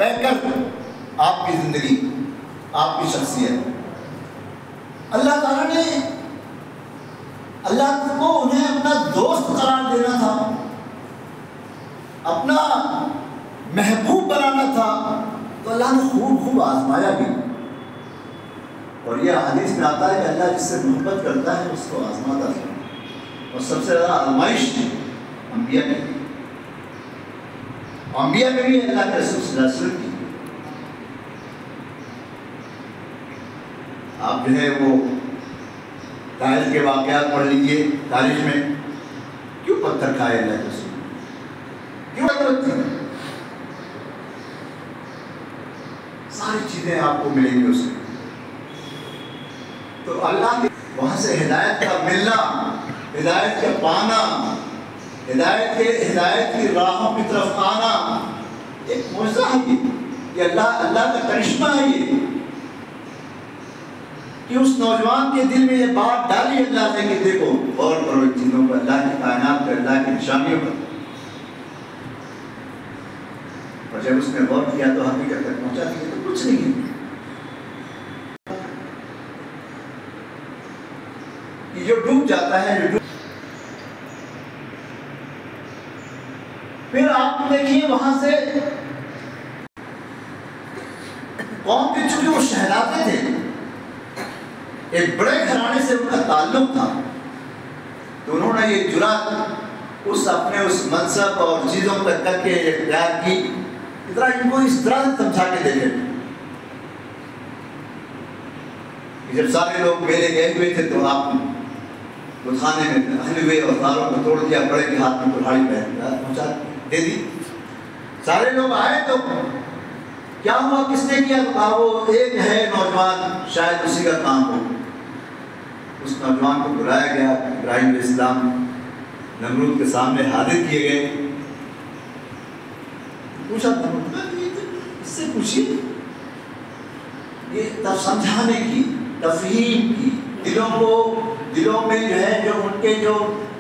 रहकर आपकी ज़िंदगी, आपकी शख्सियत, अल्लाह ताला ने अल्लाह को उन्हें अपना दोस्त करार देना था, अपना महबूब बनाना था, तो अल्लाह ने खूब आजमाया भी। और यह हदीस में आता है कि अल्लाह जिससे मोहब्बत करता है उसको आजमाता है। और सबसे ज़्यादा आजमाइश अंबिया में, अंबिया में भी अल्लाह के रसूल सल्लल्लाहु अलैहि वसल्लम की। आप जो है वो तारीख के वाक़यात पढ़ लीजिए, तारीख में क्यों पत्थर खाए अल्लाह के रसूल, क्यों जरूरत थी? सारी चीज़ें आपको मिलेंगी उसमें। तो अल्लाह के वहाँ से हिदायत का मिलना, हिदायत का पाना, हिदायत की राहों की तरफ आना एक मौजज़ा है। ये अल्लाह का करिश्मा है ये, कि उस नौजवान के दिल में ये बात डाली अल्लाह ने कि देखो गौर करो इन चीज़ों पर, अल्लाह की कायनात पर, अल्लाह की निशानियों पर। और जब उसने गौर किया तो हकीकत तक पहुंचा कि तो कुछ नहीं है। जो डूब जाता है, फिर आप देखिए वहां से कौम के, चूंकि वो शहजादे थे, एक बड़े घराने से उनका ताल्लुक था, तो उन्होंने ये जुरात उस मनसब और चीज़ों को करके इख्तियार की। इतना इनको इस तरह से समझा के देखे कि जब सारे लोग मेले गए हुए थे तो आप वो खाने में हले हुए और तारों को तोड़ दिया, बड़े के हाथ में कुल्हाड़ी पहुंचा दे दी। सारे लोग आए तो क्या हुआ, किसने किया? तो कहा वो एक है नौजवान, शायद उसी का काम हो। उस नौजवान को बुलाया गया, इब्राहिम अलैहिस्सलाम नमरूद के सामने हाजिर किए गए। पूछा इससे पूछिए, ये तब समझाने की, तफहीम की, दिलों में जो है जो उनके जो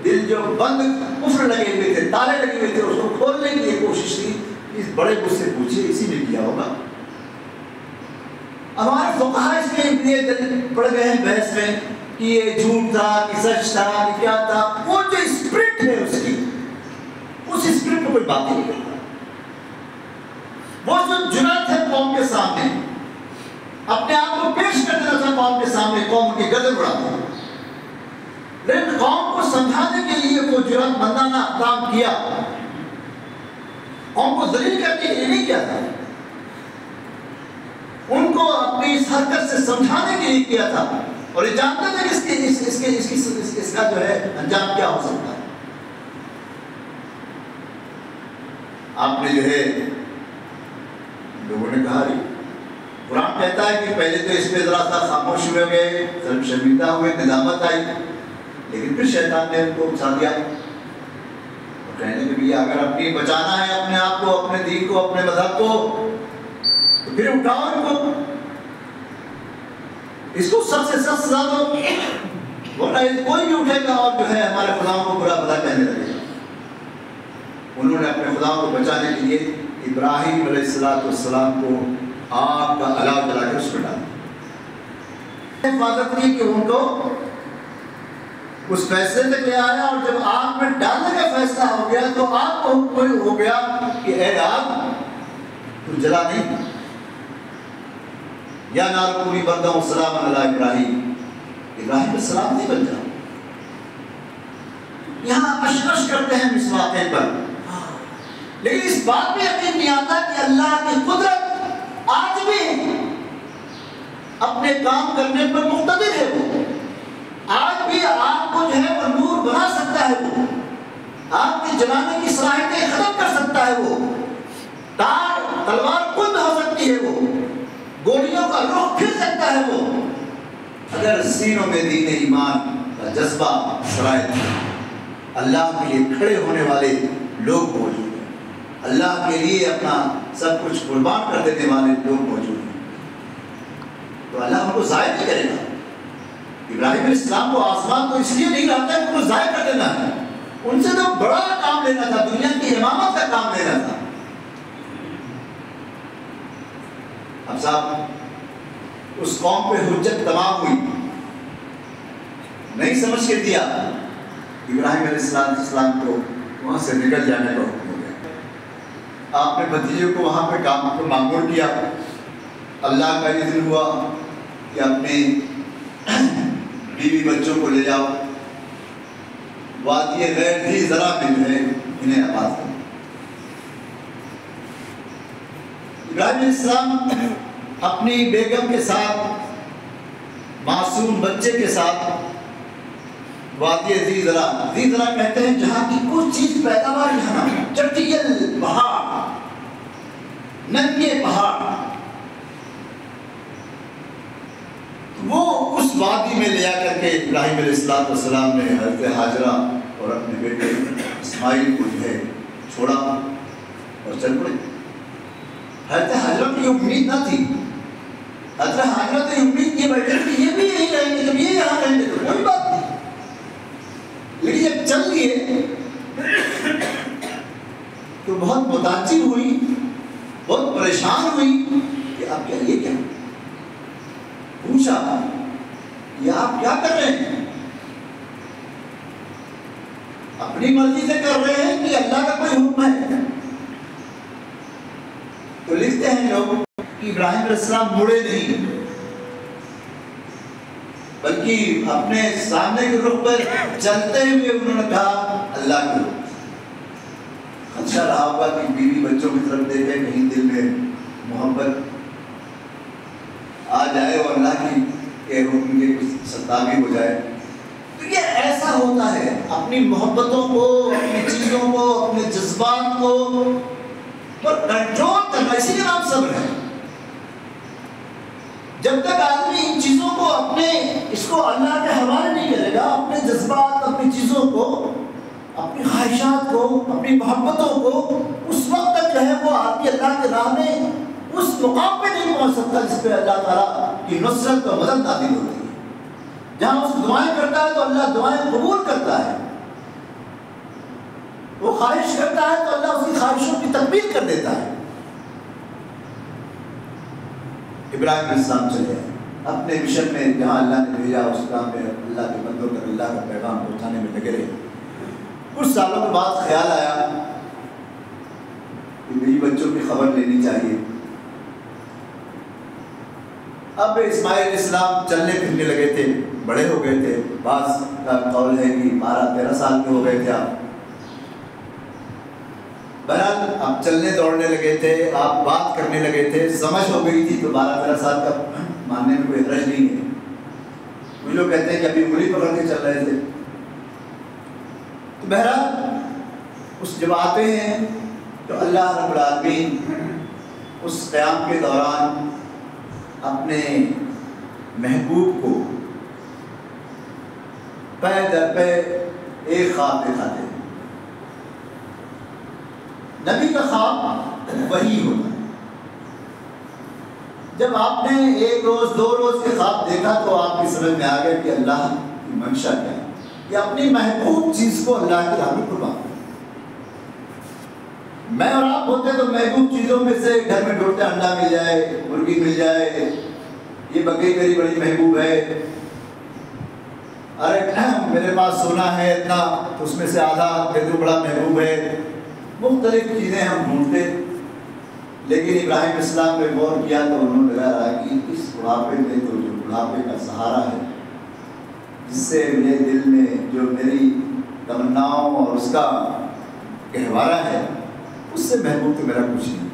दिल जो बंद कुफ्र लगे हुए थे, ताले लगे हुए थे, उसको खोलने की कोशिश की। इस बड़े मुझसे पूछिए, इसी ने किया होगा। हमारे फुक़हा इसमें इतने पड़ गए हैं बहस में कि ये झूठ था कि सच था कि क्या था। वो जो स्पिरिट है उसकी, उस स्पिरिट को कोई बात ही नहीं करता। वो जो जुनून है कौम के सामने, अपने आप को पेश कर देना था कौम के सामने, कौम की गजब उड़ाता, लेकिन कौम को समझाने के लिए वो जुर्अतमंदाना काम किया, कौम को दलील करने के लिए नहीं किया था, उनको अपनी इस हरकत से समझाने के लिए किया था। और ये जानते थे कि इसका जो है अंजाम क्या हो सकता है। आपने जो है लोगों ने कहा, कुरान कहता है कि पहले तो इसमें जरा सा खामोश हुए गए, शर्मिंदा हुए, निदामत आई, लेकिन फिर शैतान ने उनको उकसा दिया और कहने लगे भैया अगर अपनी बचाना है अपने आप को, अपने दीन को, अपने मजहब को, तो फिर उठाओ इनको, इसको सबसे सख्त सजा दो, वरना कोई भी उठेगा और जो है हमारे खुदाओं को बुरा भला कहने लगेगा। उन्होंने अपने खुदाओं को बचाने के लिए इब्राहिम अलैहिस्सलाम को आग का अलाव जलाकर उसमें डाल दिया, हिफाजत की कि उनको उस फैसले तक ले आया। और जब आग में डालने का फैसला हो गया तो आग को कोई हो गया कि ए आग तू जला नहीं, या नार पूरी बंदा सलाम अला इब्राहिम, इब्राहिम पे सलाम नहीं बन जाओ। यहाँ अशरश करते हैं इस वाक़े पर, लेकिन इस बात में यकीन नहीं आता कि अल्लाह की कुदरत आज भी अपने काम करने पर मुक़्तदिर है। वो आज भी आपको जो है वो नूर बना सकता है, वो आपके जलाने की सलाहियतें खत्म कर सकता है, वो तार तलवार कुंद हो सकती है, वो गोलियों का रुख फिर सकता है, वो अगर सीनों में दीन ईमान का जज्बा सराय, अल्लाह के लिए खड़े होने वाले लोग मौजूद हैं, अल्लाह के लिए अपना सब कुछ कुर्बान कर देने वाले लोग मौजूद हैं, तो अल्लाह उनको ज़ाहिर नहीं करेगा। इब्राहिम अलैहिस्सलाम को आसमान तो इसलिए नहीं लाता है कि उनको ज़ाहिर कर देना है, उनसे तो बड़ा काम लेना था, दुनिया की इमामत का काम लेना था। अब साहब उस कौम पे हुज्जत तमाम हुई, नहीं समझ के दिया, इब्राहिम अलैहिस्सलाम को वहाँ से निकल जाने का हुक्म हो गया। आपने भतीजे को वहाँ पे काम को मामूर किया, अल्लाह का इज़्न हुआ कि अपने बीवी बच्चों को ले जाओ, वादी गैर थी ज़रा में है इन्हें आबाद करो। इब्राहिम अलैहिस्सलाम अपनी बेगम के साथ, मासूम बच्चे के साथ वादी ज़रा कहते हैं जहाँ की कुछ चीज़ पैदावार यहाँ ना, चटियल पहाड़, नंगे पहाड़, वो उस वादी में ले आकर के इब्राहिम अलैहिस्सलाम ने हज़रत हाजरा और अपने बेटे इस्माइल को जो है छोड़ा और चल पड़े। हज़रत हाजरा की उम्मीद न थी, हज़रत हाजरा तो उम्मीद किए बैठे कि ये भी यहीं रहेंगे, जब ये यहाँ रहेंगे तो कोई बात नहीं, लेकिन जब चल दिए तो बहुत मुताज्जिब हुई, बहुत परेशान हुई कि आप क्या, ये क्या? पूछा ये आप क्या कर रहे हैं? अपनी मर्जी से कर रहे हैं कि अल्लाह का कोई हुक्म है? तो लिखते हैं लोग कि इब्राहिम अलैहिस्सलाम मुड़े नहीं, बल्कि अपने सामने के रुख पर चलते हुए उन्होंने कहा अल्लाह के रुख। खदशा रहा होगा कि बीवी बच्चों की तरफ देखे, कहीं दिल में मोहब्बत आ जाए और अल्लाह के हुक्म की कुछ सत्तावी हो जाए। तो ये ऐसा होता है, अपनी मोहब्बतों को, अपनी चीज़ों को, अपने जज्बात को पर कंट्रोल करना, इसी का नाम सब्र है। जब तक आदमी इन चीज़ों को अपने, इसको अल्लाह के हवाले नहीं करेगा, अपने जज्बात, अपनी चीज़ों को, अपनी ख्वाहिशात को, अपनी मोहब्बतों को, उस वक्त तक जो है वो आदमी अल्लाह के राह में उस मुकाम पे नहीं पहुंच सकता जिस पे अल्लाह ताला की नुसरत और मदद नाज़िल होती है। जहाँ उस दुआएं करता है तो अल्लाह दुआएं कबूल करता है, वो ख्वाहिश करता है तो अल्लाह उसकी ख्वाहिशों की तकमील कर देता है। इब्राहिम अलैहिस्सलाम चले अपने मिशन में, जहाँ अल्लाह ने भेजा उस काम में अल्लाह के बंदों तक अल्लाह का पैगाम पहुँचाने में लगे रहे। कुछ सालों के बाद ख्याल आया कि मेरी बच्चों की खबर लेनी चाहिए। अब इस्माइल अलैहिस्सलाम चलने फिरने लगे थे, बड़े हो गए थे, बास का कौल है कि 12-13 साल के हो गए थे आप। बहरहाल आप चलने दौड़ने लगे थे, आप बात करने लगे थे, समझ हो गई थी, तो 12-13 साल का मानने में कोई हर्ज नहीं है। कुछ लोग कहते हैं कि अभी उंगली पकड़ के चल रहे थे। तो बहरहाल उस जब आते हैं तो अल्लाह रब्बुल आलमीन उस क़याम के दौरान अपने महबूब को पै दर पे एक ख्वाब दिखाते हैं। नबी का ख्वाब वही होता है। जब आपने एक रोज 2 रोज के ख्वाब देखा तो आपकी समझ में आ गया कि अल्लाह की मंशा क्या है, कि अपनी महबूब चीज को अल्लाह की राह में कुर्बान। मैं और आप होते तो महबूब चीजों में से घर में ढूंढते अंडा मिल जाए, मुर्गी मिल जाए, ये बकरी मेरी बड़ी महबूब है, अरे मेरे पास सोना है इतना तो उसमें से आधा बेदू बड़ा महबूब है, मुख्तलिफ चीज़ें हम ढूंढते। लेकिन इब्राहिम अलैहिस्सलाम ने गौर किया तो उन्होंने लगा कि इस बुढ़ापे में तो जो बुढ़ापे का सहारा है, जिससे मेरे दिल में जो मेरी तमन्नाओं और उसका गहवारा है, उससे महबूब तो मेरा कुछ नहीं।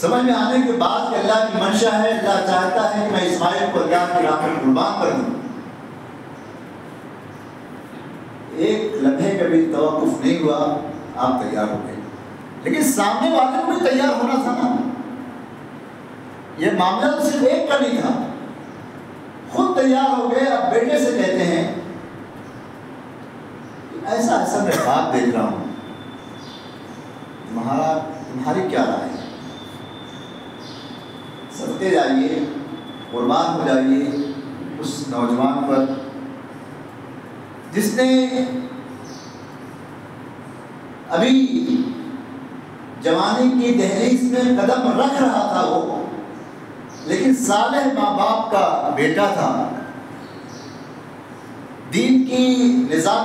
समझ में आने के बाद कि अल्लाह की मंशा है, अल्लाह चाहता है कि मैं इस्माइल को अल्लाह की राह में कुर्बान कर दूं। एक लम्हे का भी तवक्कुफ नहीं हुआ, आप तैयार हो गए। लेकिन सामने वाले को भी तैयार होना था ना। यह मामला तो सिर्फ एक का नहीं था, खुद तैयार हो गए। अब बेटे से कहते हैं ऐसा ऐसा मैं बात देख रहा हूँ, तुम्हारी क्या राय है? सदके जाइए, कुर्बान हो जाइए उस नौजवान पर जिसने अभी जवानी की दहलीज में कदम रख रहा था वो, लेकिन सालेह माँ बाप का बेटा था, दीन की निज़ाम